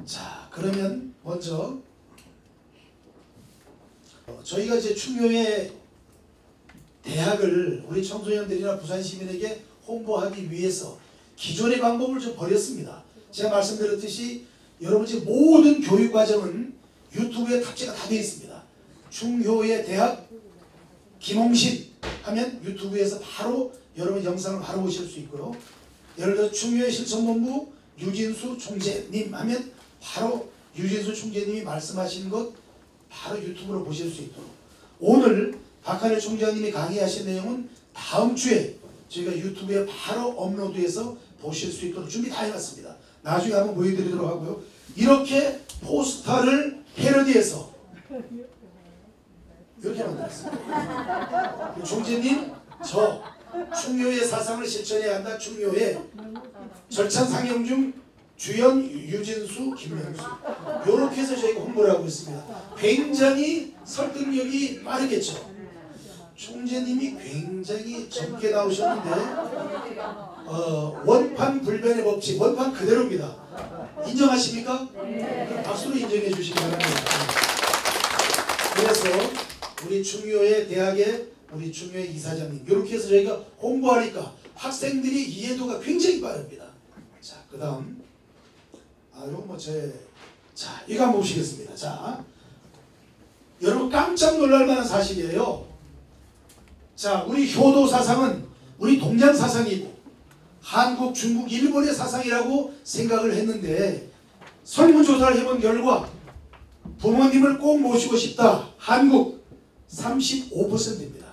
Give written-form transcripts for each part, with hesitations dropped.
자, 그러면 먼저 저희가 이제 충효의 대학을 우리 청소년들이나 부산 시민에게 홍보하기 위해서 기존의 방법을 좀 버렸습니다. 제가 말씀드렸듯이 여러분 지금 모든 교육 과정은 유튜브에 탑재가 다 되어 있습니다. 충효의 대학 김홍신 하면 유튜브에서 바로 여러분 영상을 바로 보실 수 있고요. 예를 들어 충효의 실천본부 유진수 총재님 하면 바로 유진수 총재님이 말씀하신 것 바로 유튜브로 보실 수 있도록, 오늘 박하늘 총장님이 강의하신 내용은 다음 주에 저희가 유튜브에 바로 업로드해서 보실 수 있도록 준비 다 해놨습니다. 나중에 한번 보여드리도록 하고요. 이렇게 포스터를 패러디해서 이렇게 만들었습니다. 총재님, 저 충효의 사상을 실천해야 한다. 충효의 절찬상영 중 주연 유진수, 김명수, 이렇게 해서 저희가 홍보를 하고 있습니다. 굉장히 설득력이 빠르겠죠. 총재님이 굉장히 젊게 나오셨는데 원판 불변의 법칙, 원판 그대로입니다. 인정하십니까? 네. 박수로 인정해 주시기 바랍니다. 그래서 우리 충효의 대학의 우리 충효의 이사장님, 이렇게 해서 저희가 홍보하니까 학생들이 이해도가 굉장히 빠릅니다. 자, 그 다음 요거 자, 이거 한번 보시겠습니다. 자, 여러분 깜짝 놀랄 만한 사실이에요. 자, 우리 효도 사상은 우리 동양 사상이고 한국, 중국, 일본의 사상이라고 생각을 했는데 설문조사를 해본 결과 부모님을 꼭 모시고 싶다. 한국 35%입니다.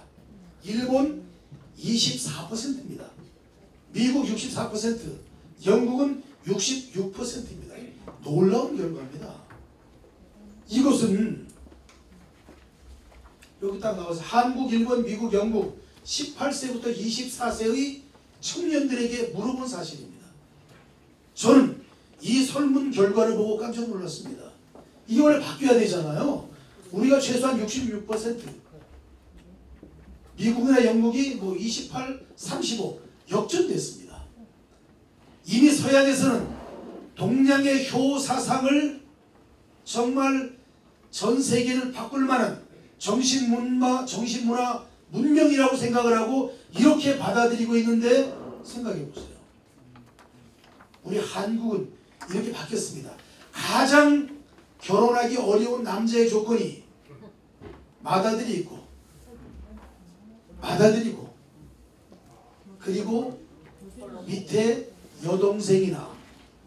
일본 24%입니다. 미국 64%, 영국은 66%입니다. 놀라운 결과입니다. 이것은 여기 딱 나와서 한국, 일본, 미국, 영국 18세부터 24세의 청년들에게 물어본 사실입니다. 저는 이 설문 결과를 보고 깜짝 놀랐습니다. 이게 원래 바뀌어야 되잖아요. 우리가 최소한 66%, 미국이나 영국이 28, 35 역전됐습니다. 이미 서양에서는 동양의 효 사상을 정말 전 세계를 바꿀 만한 정신문화 문명이라고 생각을 하고 이렇게 받아들이고 있는데, 생각해 보세요. 우리 한국은 이렇게 바뀌었습니다. 가장 결혼하기 어려운 남자의 조건이 맏아들이 있고 그리고 밑에 여동생이나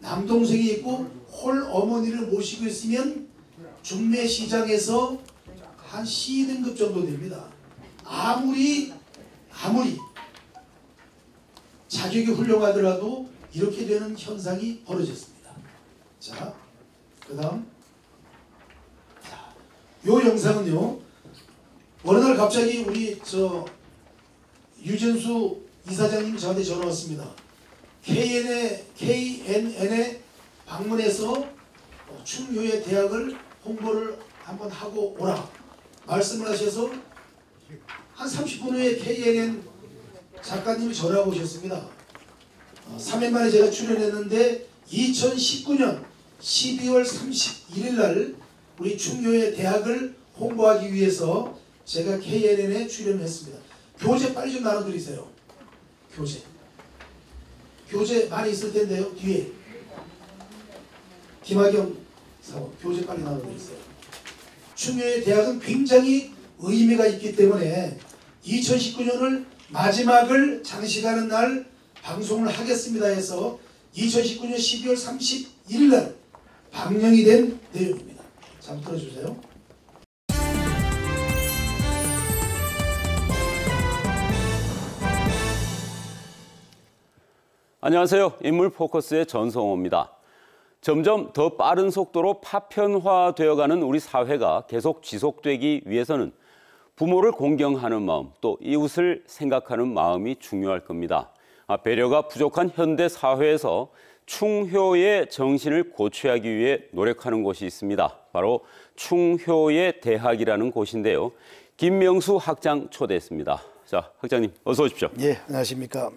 남동생이 있고 홀 어머니를 모시고 있으면 중매시장에서 한 C등급 정도 됩니다. 아무리 자격이 훌륭하더라도 이렇게 되는 현상이 벌어졌습니다. 자, 그 다음 요 영상은요, 어느 날 갑자기 우리 유진수 이사장님이 저한테 전화 왔습니다. KNN에 방문해서 충효의 대학을 홍보를 한번 하고 오라 말씀을 하셔서 한 30분 후에 KNN 작가님이 전화가 오셨습니다. 3일 만에 제가 출연했는데 2019년 12월 31일 날 우리 충효의 대학을 홍보하기 위해서 제가 KNN에 출연했습니다. 교재 빨리 좀 나눠드리세요. 교재 많이 있을 텐데요. 뒤에 김학영 사원 교재 빨리 나눠드리세요. 충효의 대학은 굉장히 의미가 있기 때문에 2019년을 마지막을 장식하는 날 방송을 하겠습니다 해서 2019년 12월 31일 날 방영이 된 내용입니다. 자, 한번 들어주세요. 안녕하세요. 인물 포커스의 전성호입니다. 점점 더 빠른 속도로 파편화되어가는 우리 사회가 계속 지속되기 위해서는 부모를 공경하는 마음, 또 이웃을 생각하는 마음이 중요할 겁니다. 배려가 부족한 현대 사회에서 충효의 정신을 고취하기 위해 노력하는 곳이 있습니다. 바로 충효의 대학이라는 곳인데요. 김명수 학장 초대했습니다. 자, 학장님 어서 오십시오. 예, 안녕하십니까.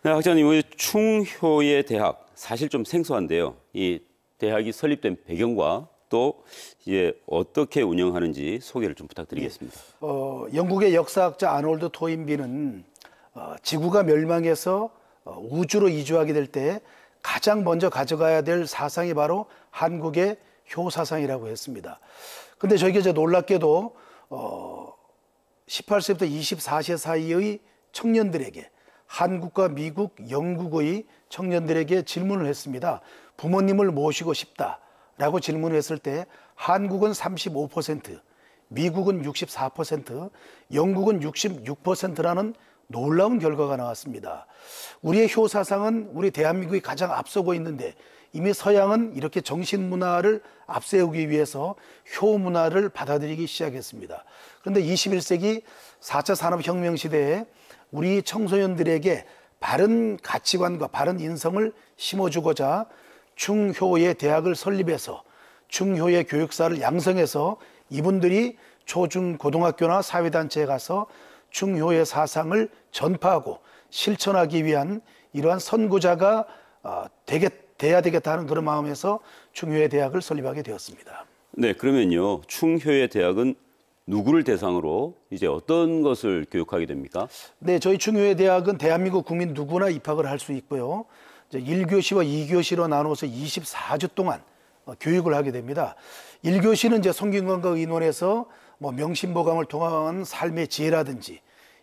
네, 학장님, 우리 충효의 대학 사실 좀 생소한데요. 이 대학이 설립된 배경과 또 이제 어떻게 운영하는지 소개를 좀 부탁드리겠습니다. 영국의 역사학자 아놀드 토인비는 지구가 멸망해서 우주로 이주하게 될 때 가장 먼저 가져가야 될 사상이 바로 한국의 효사상이라고 했습니다. 근데 저희가 이제 놀랍게도 18세부터 24세 사이의 청년들에게 한국과 미국, 영국의 청년들에게 질문을 했습니다. 부모님을 모시고 싶다라고 질문을 했을 때 한국은 35%, 미국은 64%, 영국은 66%라는 놀라운 결과가 나왔습니다. 우리의 효사상은 우리 대한민국이 가장 앞서고 있는데 이미 서양은 이렇게 정신문화를 앞세우기 위해서 효문화를 받아들이기 시작했습니다. 그런데 21세기 4차 산업혁명 시대에 우리 청소년들에게 바른 가치관과 바른 인성을 심어주고자 중효의 대학을 설립해서 중효의 교육사를 양성해서 이분들이 초중 고등학교나 사회단체에 가서 중효의 사상을 전파하고 실천하기 위한 이러한 선구자가 돼야 되겠다 하는 그런 마음에서 중효의 대학을 설립하게 되었습니다. 네, 그러면요. 충효의 대학은 누구를 대상으로 이제 어떤 것을 교육하게 됩니까? 네, 저희 중효의 대학은 대한민국 국민 누구나 입학을 할 수 있고요. 이제 1교시와 2교시로 나눠서 24주 동안 교육을 하게 됩니다. 1교시는 이제 성균관과 의논해서 명심보감을 통한 삶의 지혜라든지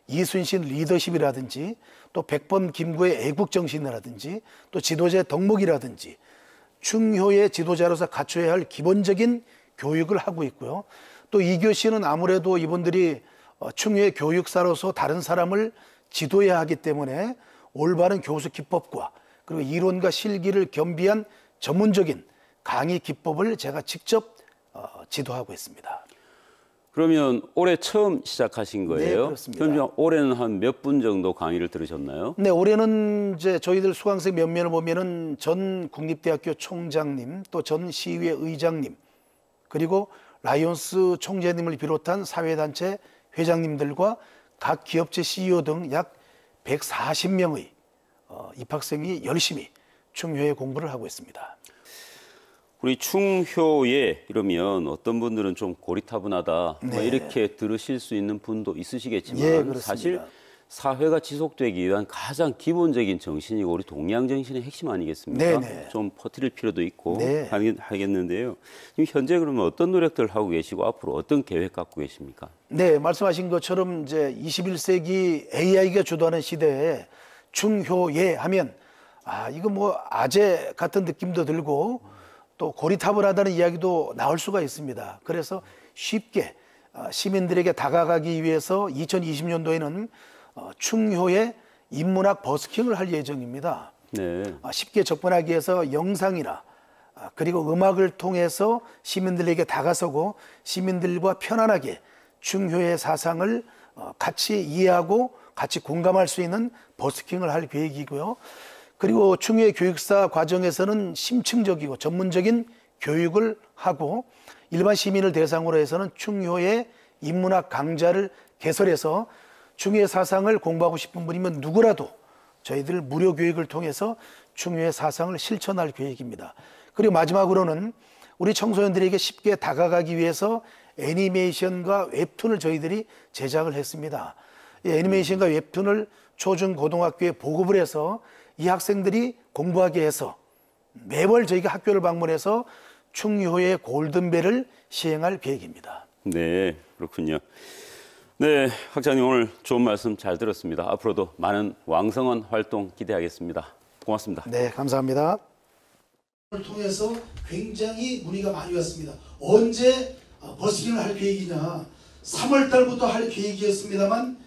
이순신 리더십이라든지 또 백범 김구의 애국정신이라든지 또 지도자의 덕목이라든지 중효의 지도자로서 갖춰야 할 기본적인 교육을 하고 있고요. 또 2교시는 아무래도 이분들이 중효의 교육사로서 다른 사람을 지도해야 하기 때문에 올바른 교수 기법과 그리고 이론과 실기를 겸비한 전문적인 강의 기법을 제가 직접 지도하고 있습니다. 그러면 올해 처음 시작하신 거예요? 네, 그렇습니다. 그럼 올해는 한 몇 분 정도 강의를 들으셨나요? 네, 올해는 이제 저희들 수강생 몇 명을 보면은 전 국립대학교 총장님, 또 전 시의회 의장님, 그리고 라이온스 총재님을 비롯한 사회단체 회장님들과 각 기업체 CEO 등 약 140명의 입학생이 열심히 중효의 공부를 하고 있습니다. 우리 충효에 이러면 어떤 분들은 좀 고리타분하다 네. 이렇게 들으실 수 있는 분도 있으시겠지만 예, 그렇습니다. 사실 사회가 지속되기 위한 가장 기본적인 정신이고 우리 동양 정신의 핵심 아니겠습니까? 네네. 좀 퍼뜨릴 필요도 있고 네. 하겠는데요. 지금 현재 그러면 어떤 노력들을 하고 계시고 앞으로 어떤 계획 갖고 계십니까? 네, 말씀하신 것처럼 이제 21세기 AI가 주도하는 시대에 중효예 하면 이거 뭐 아재 같은 느낌도 들고 또 고리타분하다는 이야기도 나올 수가 있습니다. 그래서 쉽게 시민들에게 다가가기 위해서 2020년도에는 충효의 인문학 버스킹을 할 예정입니다. 네. 쉽게 접근하기 위해서 영상이나 그리고 음악을 통해서 시민들에게 다가서고 시민들과 편안하게 중효의 사상을 같이 이해하고 같이 공감할 수 있는 버스킹을 할 계획이고요. 그리고 중효의 교육사 과정에서는 심층적이고 전문적인 교육을 하고 일반 시민을 대상으로 해서는 중효의 인문학 강좌를 개설해서 중효의 사상을 공부하고 싶은 분이면 누구라도 저희들 무료 교육을 통해서 중효의 사상을 실천할 계획입니다. 그리고 마지막으로는 우리 청소년들에게 쉽게 다가가기 위해서 애니메이션과 웹툰을 저희들이 제작을 했습니다. 이 애니메이션과 웹툰을 초중 고등학교에 보급을 해서 이 학생들이 공부하게 해서 매월 저희가 학교를 방문해서 충효의 골든벨을 시행할 계획입니다. 네, 그렇군요. 네, 학장님 오늘 좋은 말씀 잘 들었습니다. 앞으로도 많은 왕성한 활동 기대하겠습니다. 고맙습니다. 네, 감사합니다. 을 통해서 굉장히 문의가 많이 왔습니다. 언제 버스킹을 할 계획이냐? 3월 달부터 할 계획이었습니다만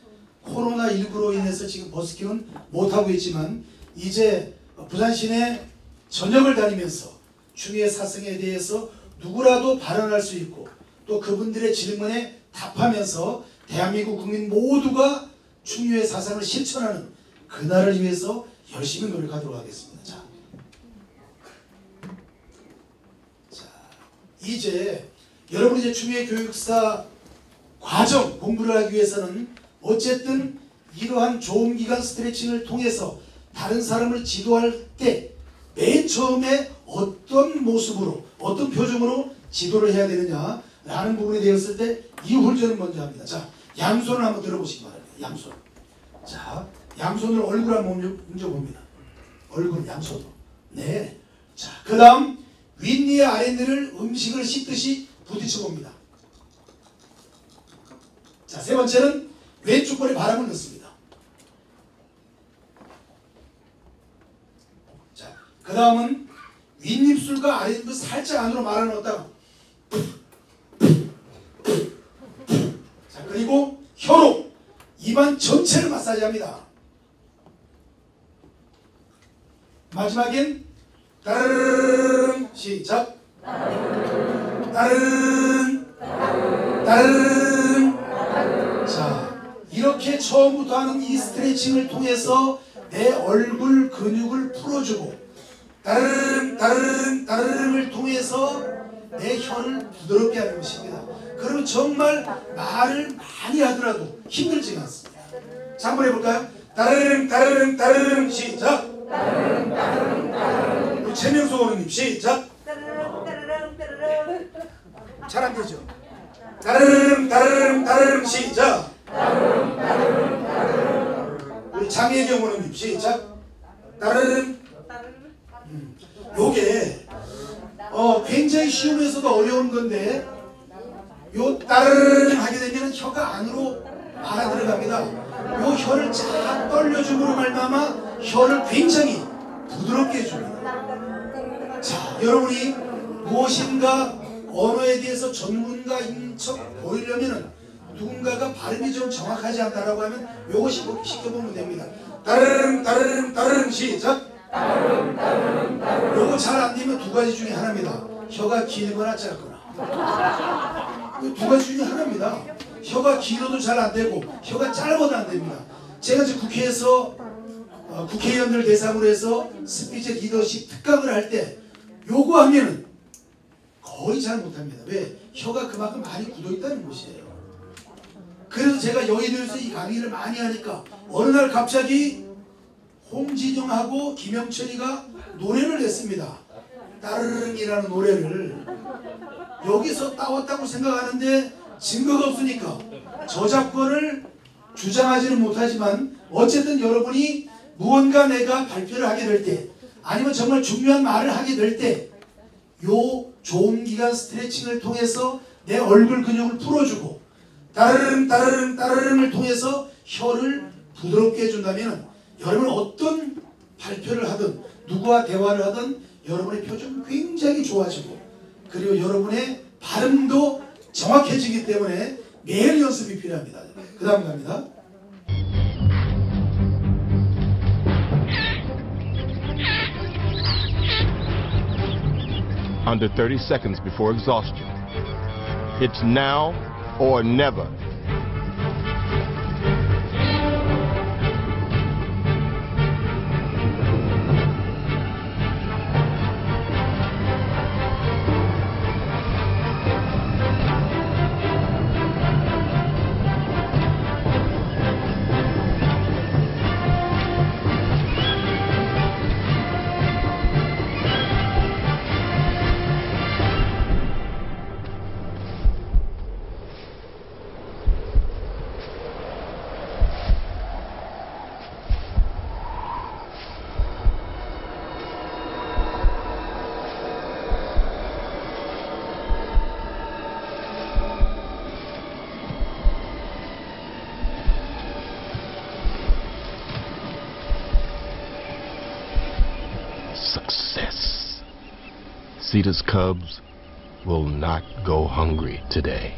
코로나19로 인해서 지금 버스킹은 못하고 있지만 이제 부산 시내 전역을 다니면서 중효의 사상에 대해서 누구라도 발언할 수 있고 또 그분들의 질문에 답하면서 대한민국 국민 모두가 중효의 사상을 실천하는 그날을 위해서 열심히 노력하도록 하겠습니다. 자, 이제 여러분이 이제 중효의 교육사 과정 공부를 하기 위해서는 어쨌든 이러한 좋은 기간 스트레칭을 통해서 다른 사람을 지도할 때 맨 처음에 어떤 모습으로 어떤 표정으로 지도를 해야 되느냐라는 부분이 되었을 때 이 훈련을 먼저 합니다. 자, 양손을 한번 들어보시기 바랍니다. 양손. 자, 양손으로 얼굴 한번 뭉쳐봅니다. 얼굴 양손으로. 네. 자, 그 다음 윗니의 아랫니를 음식을 씹듯이 부딪혀봅니다. 자, 세 번째는 왼쪽 볼에 바람을 넣습니다. 자, 그 다음은 윗입술과 아랫입술 살짝 안으로 말아 넣었다가 자, 그리고 혀로 입안 전체를 마사지합니다. 마지막엔 따르릉 시작. 따르릉 따르릉. 자, 이렇게 처음부터 하는 이 스트레칭을 통해서 내 얼굴 근육을 풀어주고 따르릉 따르릉 따르릉을 통해서 내 혀를 부드럽게 하는 것입니다. 그러면 정말 말을 많이 하더라도 힘들지가 않습니다. 자, 한번 해볼까요? 따르릉 따르릉 따르릉 시작. 우리 최명수 어머님 시작. 잘 안 되죠? 따르릉 따르릉 따르릉 시작. 우리 장혜경 어머님 시작. 따르릉. 요게 굉장히 쉬우면서도 어려운 건데 요 따르릉 하게 되면 혀가 안으로 말아 들어갑니다. 요 혀를 쫙 떨려줌으로 말미암아 혀를 굉장히 부드럽게 해줍니다. 자, 여러분이 무엇인가 언어에 대해서 전문가인 척 보이려면 누군가가 발음이 좀 정확하지 않다라고 하면 요거 시켜보면 됩니다. 따르릉 따르릉 따르릉 시작. 요거 잘 안 되면 두 가지 중에 하나입니다. 혀가 길거나 짧거나. 두 가지 중에 하나입니다. 혀가 길어도 잘 안 되고 혀가 짧아도 안 됩니다. 제가 이제 국회에서 국회의원들 대상으로 해서 스피치 리더십 특강을 할 때 요거 하면은 거의 잘 못합니다. 왜? 혀가 그만큼 많이 굳어 있다는 것이에요. 그래서 제가 여의도에서 이 강의를 많이 하니까 어느 날 갑자기 홍진영하고 김영철이가 노래를 냈습니다. 따르릉이라는 노래를 여기서 따왔다고 생각하는데 증거가 없으니까 저작권을 주장하지는 못하지만 어쨌든 여러분이 무언가 내가 발표를 하게 될 때 아니면 정말 중요한 말을 하게 될 때 요 좋은 기간 스트레칭을 통해서 내 얼굴 근육을 풀어주고 따르릉 따르릉 따르릉을 통해서 혀를 부드럽게 해준다면 여러분 어떤 발표를 하든 누구와 대화를 하든 여러분의 표정이 굉장히 좋아지고 그리고 여러분의 발음도 정확해지기 때문에 매일 연습이 필요합니다. 그 다음 갑니다. Under 30 seconds before exhaustion. It's now or never. Success. Cedar's Cubs will not go hungry today.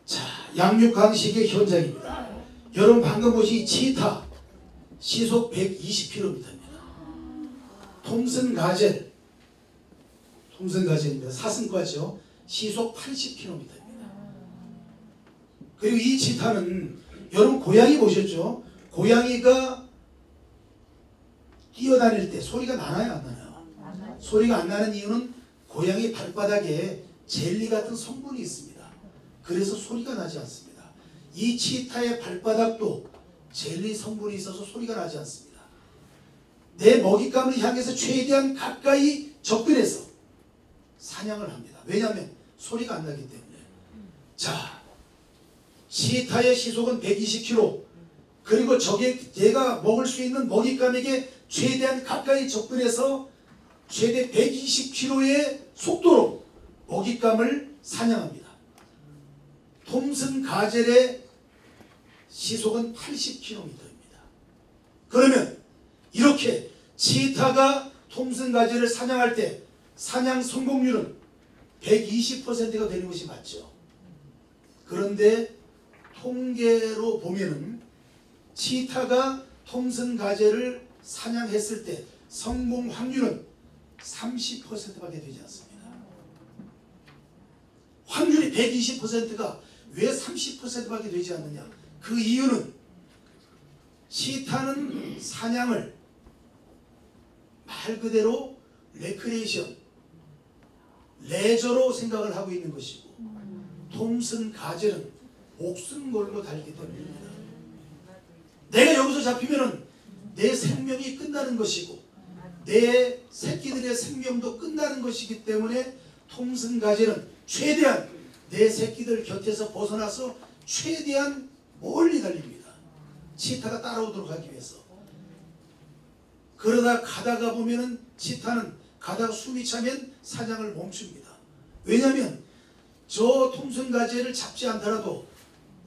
자, 양육강식의 현장입니다. 여러분 방금 보신 치타 시속 120km입니다. 톰슨 가젤입니다. 사슴과죠. 시속 80km입니다. 그리고 이 치타는 여러분 고양이 보셨죠? 고양이가 뛰어다닐 때 소리가 나나요, 안 나나요? 소리가 안 나는 이유는 고양이 발바닥에 젤리 같은 성분이 있습니다. 그래서 소리가 나지 않습니다. 이 치타의 발바닥도 젤리 성분이 있어서 소리가 나지 않습니다. 내 먹잇감을 향해서 최대한 가까이 접근해서 사냥을 합니다. 왜냐하면 소리가 안 나기 때문에. 자, 치타의 시속은 120km. 그리고 얘가 먹을 수 있는 먹잇감에게 최대한 가까이 접근해서 최대 120km의 속도로 먹잇감을 사냥합니다. 톰슨 가젤의 시속은 80km입니다. 그러면 이렇게 치타가 톰슨 가젤을 사냥할 때 사냥 성공률은 120%가 되는 것이 맞죠. 그런데 통계로 보면은 치타가 톰슨 가젤을 사냥했을 때 성공 확률은 30%밖에 되지 않습니다. 확률이 120%가 왜 30%밖에 되지 않느냐? 그 이유는 치타는 사냥을 말 그대로 레크레이션, 레저로 생각을 하고 있는 것이고, 톰슨 가젤은 목숨 걸고 달리기 때문입니다. 내가 여기서 잡히면은 내 생명이 끝나는 것이고 내 새끼들의 생명도 끝나는 것이기 때문에 톰슨 가젤은 최대한 내 새끼들 곁에서 벗어나서 최대한 멀리 달립니다. 치타가 따라오도록 하기 위해서. 그러다 가다가 보면은 치타는 가다가 숨이 차면 사냥을 멈춥니다. 왜냐하면 저 톰슨 가젤을 잡지 않더라도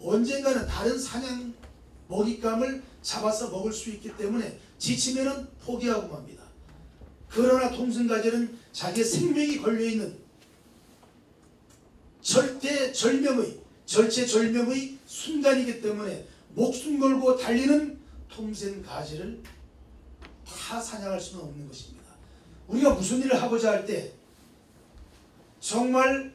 언젠가는 다른 사냥 먹잇감을 잡아서 먹을 수 있기 때문에 지치면은 포기하고 맙니다. 그러나 톰슨 가젤은 자기의 생명이 걸려있는 절체절명의 순간이기 때문에 목숨 걸고 달리는 톰슨 가젤을 다 사냥할 수는 없는 것입니다. 우리가 무슨 일을 하고자 할 때 정말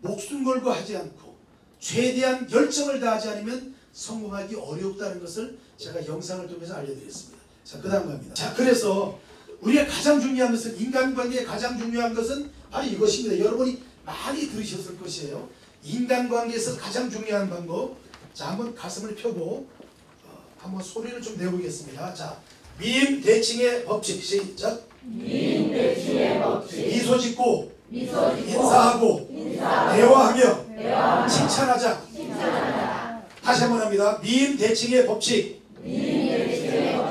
목숨 걸고 하지 않고 최대한 열정을 다하지 않으면 성공하기 어렵다는 것을 제가 영상을 통해서 알려드렸습니다. 자, 그 다음 갑니다. 자, 그래서 우리가 가장 중요한 것은, 인간관계에 가장 중요한 것은 바로 이것입니다. 여러분이 많이 들으셨을 것이에요. 인간관계에서 가장 중요한 방법. 자, 한번 가슴을 펴고 한번 소리를 좀 내보겠습니다. 자, 미임 대칭의 법칙. 시작. 미임 대칭의 법칙. 미소 짓고 미소 짓고 인사하고 대화하며 칭찬하자. 다시 한번 합니다. 미임 대칭의 법칙.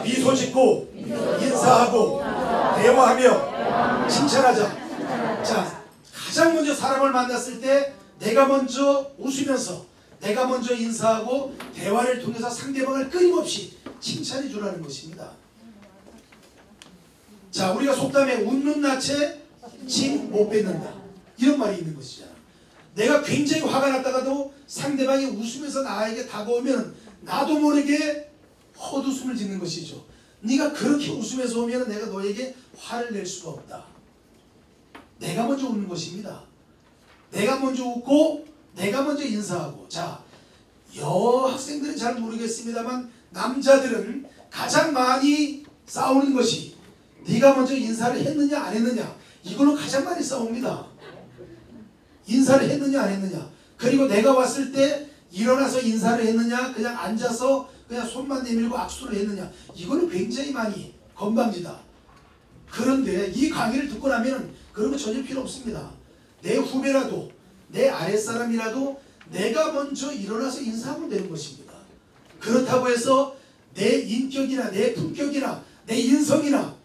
미소 짓고 인사하고 대화하며 칭찬하자. 자, 가장 먼저 사람을 만났을 때 내가 먼저 웃으면서 내가 먼저 인사하고 대화를 통해서 상대방을 끊임없이 칭찬해 주라는 것입니다. 자, 우리가 속담에 웃는 낯에 침 못 뱉는다, 이런 말이 있는 것이잖아. 내가 굉장히 화가 났다가도 상대방이 웃으면서 나에게 다가오면 나도 모르게 헛웃음을 짓는 것이죠. 네가 그렇게 웃으면서 오면 내가 너에게 화를 낼 수가 없다. 내가 먼저 웃는 것입니다. 내가 먼저 웃고 내가 먼저 인사하고. 자, 여학생들은 잘 모르겠습니다만 남자들은 가장 많이 싸우는 것이 네가 먼저 인사를 했느냐 안 했느냐, 이걸로 가장 많이 싸웁니다. 인사를 했느냐 안 했느냐, 그리고 내가 왔을 때 일어나서 인사를 했느냐, 그냥 앉아서 그냥 손만 내밀고 악수를 했느냐, 이거는 굉장히 많이 건방지다. 그런데 이 강의를 듣고 나면 그런 거 전혀 필요 없습니다. 내 후배라도 내 아랫사람이라도 내가 먼저 일어나서 인사하면 되는 것입니다. 그렇다고 해서 내 인격이나 내 품격이나 내 인성이나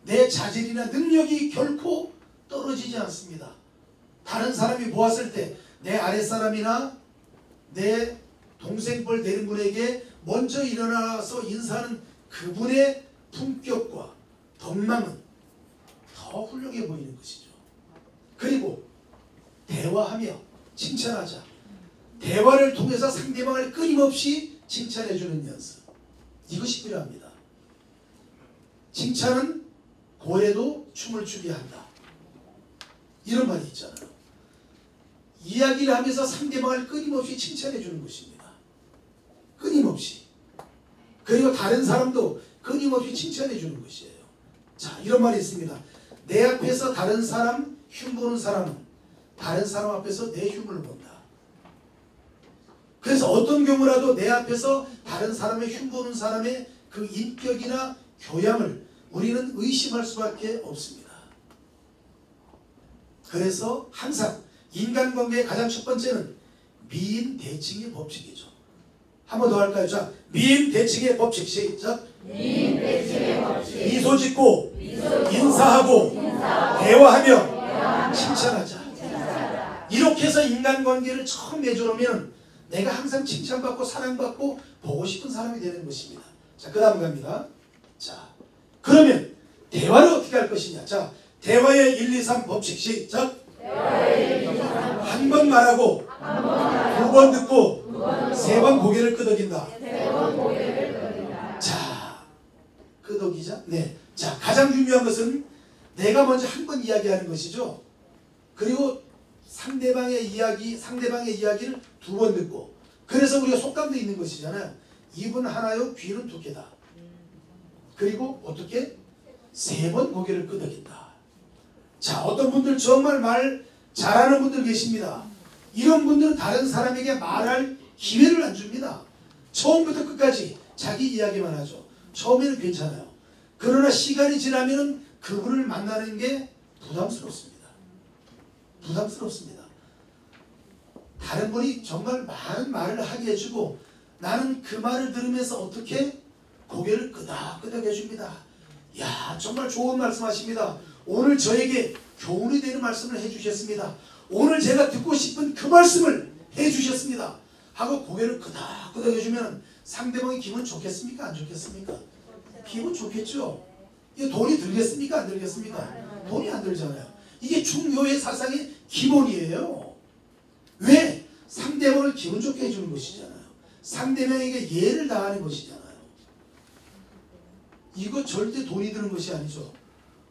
내 자질이나 능력이 결코 떨어지지 않습니다. 다른 사람이 보았을 때 내 아랫사람이나 내 동생뻘 되는 분에게 먼저 일어나서 인사하는 그분의 품격과 덕망은 더 훌륭해 보이는 것이죠. 그리고 대화하며 칭찬하자. 대화를 통해서 상대방을 끊임없이 칭찬해주는 연습, 이것이 필요합니다. 칭찬은 고래도 춤을 추게 한다, 이런 말이 있잖아요. 이야기를 하면서 상대방을 끊임없이 칭찬해주는 것입니다. 끊임없이. 그리고 다른 사람도 끊임없이 칭찬해주는 것이에요. 자, 이런 말이 있습니다. 내 앞에서 다른 사람 흉보는 사람은 다른 사람 앞에서 내 흉을 본다. 그래서 어떤 경우라도 내 앞에서 다른 사람의 흉보는 사람의 그 인격이나 교양을 우리는 의심할 수밖에 없습니다. 그래서 항상 인간관계의 가장 첫 번째는 미인 대칭의 법칙이죠. 한 번 더 할까요? 자, 미인 대칭의 법칙 시작. 미인 대칭의 법칙. 미소 짓고 인사하고 대화하며 칭찬하자. 이렇게 해서 인간관계를 처음 맺어놓으면 내가 항상 칭찬받고 사랑받고 보고 싶은 사람이 되는 것입니다. 자, 그 다음 갑니다. 자, 그러면 대화를 어떻게 할 것이냐. 자, 대화의 1, 2, 3 법칙 시작. 한 번 말하고 두 번 듣고 세 번 고개를 끄덕인다. 자, 끄덕이자. 네. 자, 가장 중요한 것은 내가 먼저 한 번 이야기하는 것이죠. 그리고 상대방의 이야기를 두 번 듣고. 그래서 우리가 속담도 있는 것이잖아요. 입은 하나요, 귀는 두 개다. 그리고 어떻게? 세 번 고개를 끄덕인다. 자, 어떤 분들 정말 말 잘하는 분들 계십니다. 이런 분들은 다른 사람에게 말할 기회를 안 줍니다. 처음부터 끝까지 자기 이야기만 하죠. 처음에는 괜찮아요. 그러나 시간이 지나면 그분을 만나는 게 부담스럽습니다. 부담스럽습니다. 다른 분이 정말 많은 말을 하게 해주고 나는 그 말을 들으면서 어떻게 고개를 끄덕끄덕 해줍니다. 야, 정말 좋은 말씀하십니다. 오늘 저에게 교훈이 되는 말씀을 해주셨습니다. 오늘 제가 듣고 싶은 그 말씀을 해주셨습니다. 하고 고개를 끄덕끄덕 해주면 상대방이 기분 좋겠습니까? 안 좋겠습니까? 기분 좋겠죠. 이게 돈이 들겠습니까? 안 들겠습니까? 돈이 안 들잖아요. 이게 중요의 사상의 기본이에요. 왜? 상대방을 기분 좋게 해주는 것이잖아요. 상대방에게 예를 다하는 것이잖아요. 이거 절대 돈이 드는 것이 아니죠.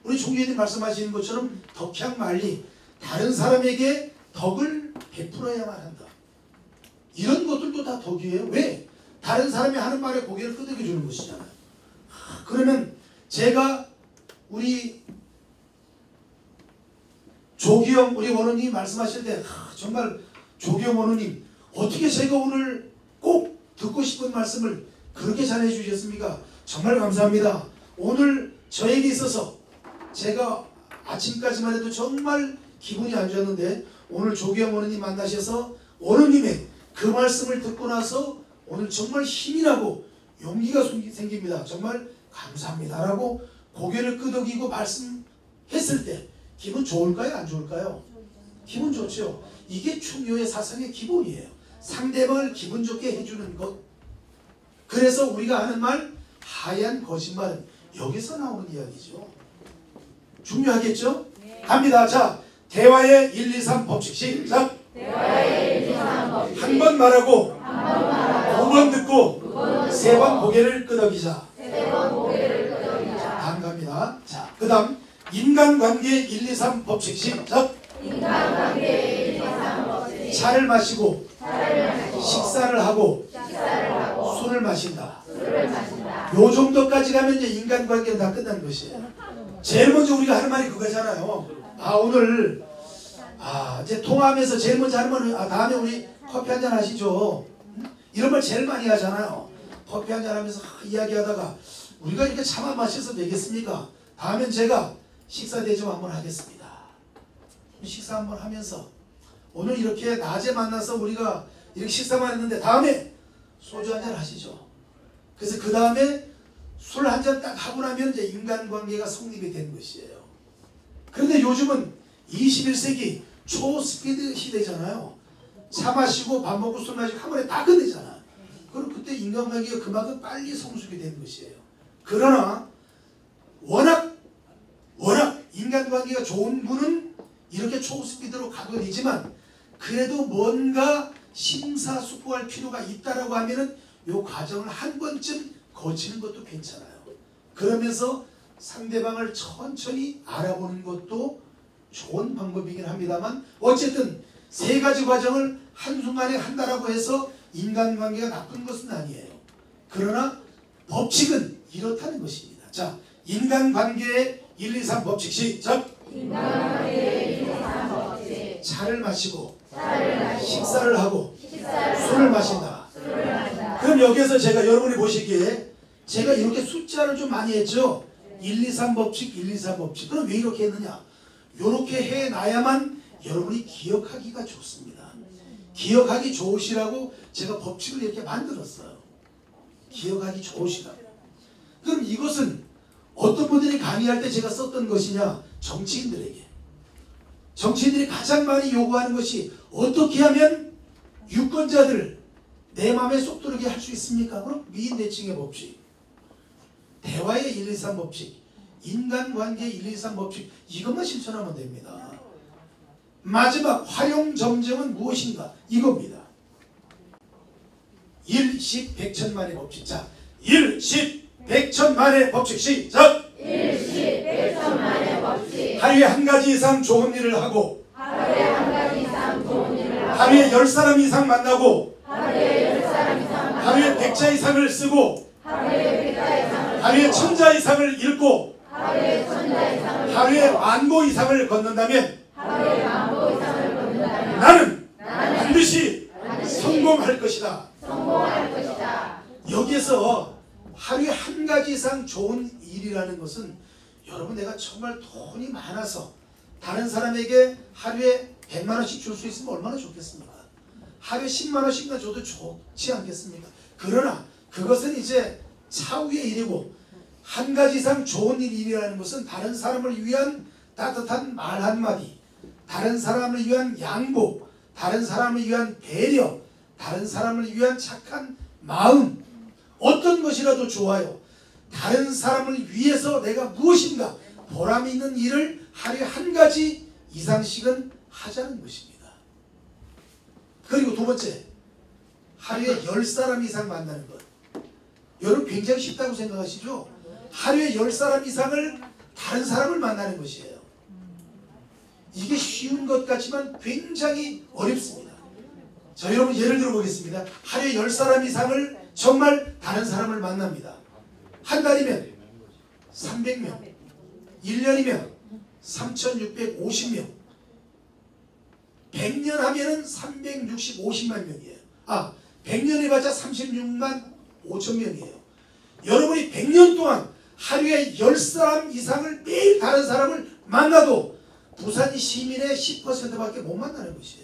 우리 총재님 말씀하시는 것처럼 덕향만리, 다른 사람에게 덕을 베풀어야만 한다. 이런 것들도 다 덕이에요. 왜? 다른 사람이 하는 말에 고개를 끄덕여 주는 것이잖아요. 그러면 제가 우리 조기영 우리 원우님 말씀하실 때 정말 조기영 원우님 어떻게 제가 오늘 꼭 듣고 싶은 말씀을 그렇게 잘 해주셨습니까? 정말 감사합니다. 오늘 저에게 있어서 제가 아침까지만 해도 정말 기분이 안 좋았는데 오늘 조기영 원우님 만나셔서 원우님의 그 말씀을 듣고 나서 오늘 정말 힘이 나고 용기가 생깁니다. 정말 감사합니다 라고 고개를 끄덕이고 말씀했을 때 기분 좋을까요? 안 좋을까요? 기분 좋죠. 이게 충효의 사상의 기본이에요. 상대방을 기분 좋게 해주는 것. 그래서 우리가 하는 말 하얀 거짓말은 여기서 나오는 이야기죠. 중요하겠죠? 갑니다. 자, 대화의 1, 2, 3 법칙 시작. 한 번 말하고 두 번 듣고 세 번 고개를 끄덕이자. 다음 갑니다. 자, 그 다음 인간관계 1, 2, 3 법칙 시작. 차를 마시고 식사를 하고 술을 마신다. 요 정도까지 가면 이제 인간관계는 다 끝난 것이에요. 제일 먼저 우리가 하는 말이 그거잖아요. 오늘 이제 통화하면서 제일 먼저 하는 말은 다음에 우리 커피 한잔 하시죠. 이런 말 제일 많이 하잖아요. 커피 한잔 하면서 이야기하다가 우리가 이렇게 차만 마셔서 되겠습니까? 다음엔 제가 식사 대접 한번 하겠습니다. 식사 한번 하면서 오늘 이렇게 낮에 만나서 우리가 이렇게 식사만 했는데 다음에 소주 한잔 하시죠. 그래서 그 다음에 술 한잔 딱 하고 나면 이제 인간관계가 성립이 된 것이에요. 그런데 요즘은 21세기 초스피드 시대잖아요. 차 마시고 밥 먹고 술 마시고 한 번에 다 끝내잖아. 그럼 그때 인간관계가 그만큼 빨리 성숙이 된 것이에요. 그러나 워낙 인간관계가 좋은 분은 이렇게 초스피드로 가도 되지만 그래도 뭔가 심사숙고할 필요가 있다라고 하면은 요 과정을 한 번쯤 거치는 것도 괜찮아요. 그러면서 상대방을 천천히 알아보는 것도 좋은 방법이긴 합니다만 어쨌든 세 가지 과정을 한순간에 한다라고 해서 인간관계가 나쁜 것은 아니에요. 그러나 법칙은 이렇다는 것입니다. 자, 인간관계의 1, 2, 3 법칙 시작. 차를 마시고 식사를 하고 술을 마신다. 그럼 여기에서 제가 여러분이 보시기에 제가 이렇게 숫자를 좀 많이 했죠. 1, 2, 3 법칙, 1, 2, 3 법칙. 그럼 왜 이렇게 했느냐? 이렇게 해놔야만 여러분이 기억하기가 좋습니다. 기억하기 좋으시라고 제가 법칙을 이렇게 만들었어요. 기억하기 좋으시라고. 그럼 이것은 어떤 분들이 강의할 때 제가 썼던 것이냐? 정치인들에게. 정치인들이 가장 많이 요구하는 것이 어떻게 하면 유권자들을 내 마음에 쏙 들게 할 수 있습니까? 그럼 미인대칭의 법칙, 대화의 1, 2, 3 법칙, 인간관계 1, 2, 3 법칙, 이것만 실천하면 됩니다. 마지막 활용점정은 무엇인가? 이겁니다. 1, 10, 100천만의 법칙. 자, 1, 10, 100천만의 법칙 시작! 1, 10, 100천만의 법칙. 하루에 한 가지 이상 좋은 일을 하고 하루에 한 가지 이상 좋은 일을 하고 하루에 10사람 이상 만나고 하루에 10사람 이상 만나고 하루에 100자 이상을 쓰고 하루에 100자 이상을 하루에 1000자 이상을 읽고 하루에 1000자 이상을 하루에 만보 이상을 걷는다면 하루에 만보 이상을 걷는다면 나는 반드시 성공할 것이다. 성공할 것이다. 여기에서 하루에 한 가지 이상 좋은 일이라는 것은 여러분 내가 정말 돈이 많아서 다른 사람에게 하루에 100만 원씩 줄 수 있으면 얼마나 좋겠습니까? 하루에 10만 원씩이나 줘도 좋지 않겠습니까? 그러나 그것은 이제 차후의 일이고 한 가지 이상 좋은 일이라는 것은 다른 사람을 위한 따뜻한 말 한마디, 다른 사람을 위한 양보, 다른 사람을 위한 배려, 다른 사람을 위한 착한 마음, 어떤 것이라도 좋아요. 다른 사람을 위해서 내가 무엇인가 보람 있는 일을 하루에 한 가지 이상씩은 하자는 것입니다. 그리고 두 번째, 하루에 10사람 이상 만나는 것. 여러분 굉장히 쉽다고 생각하시죠? 하루에 10사람 이상을 다른 사람을 만나는 것이에요. 이게 쉬운 것 같지만 굉장히 어렵습니다. 자, 여러분 예를 들어 보겠습니다. 하루에 10사람 이상을 정말 다른 사람을 만납니다. 한 달이면 300명, 1년이면 3650명, 100년 하면은 350만 명이에요. 100년 해봤자 36만 5천 명이에요. 여러분이 100년 동안 하루에 10사람 이상을 매일 다른 사람을 만나도 부산 시민의 10%밖에 못 만나는 것이에요.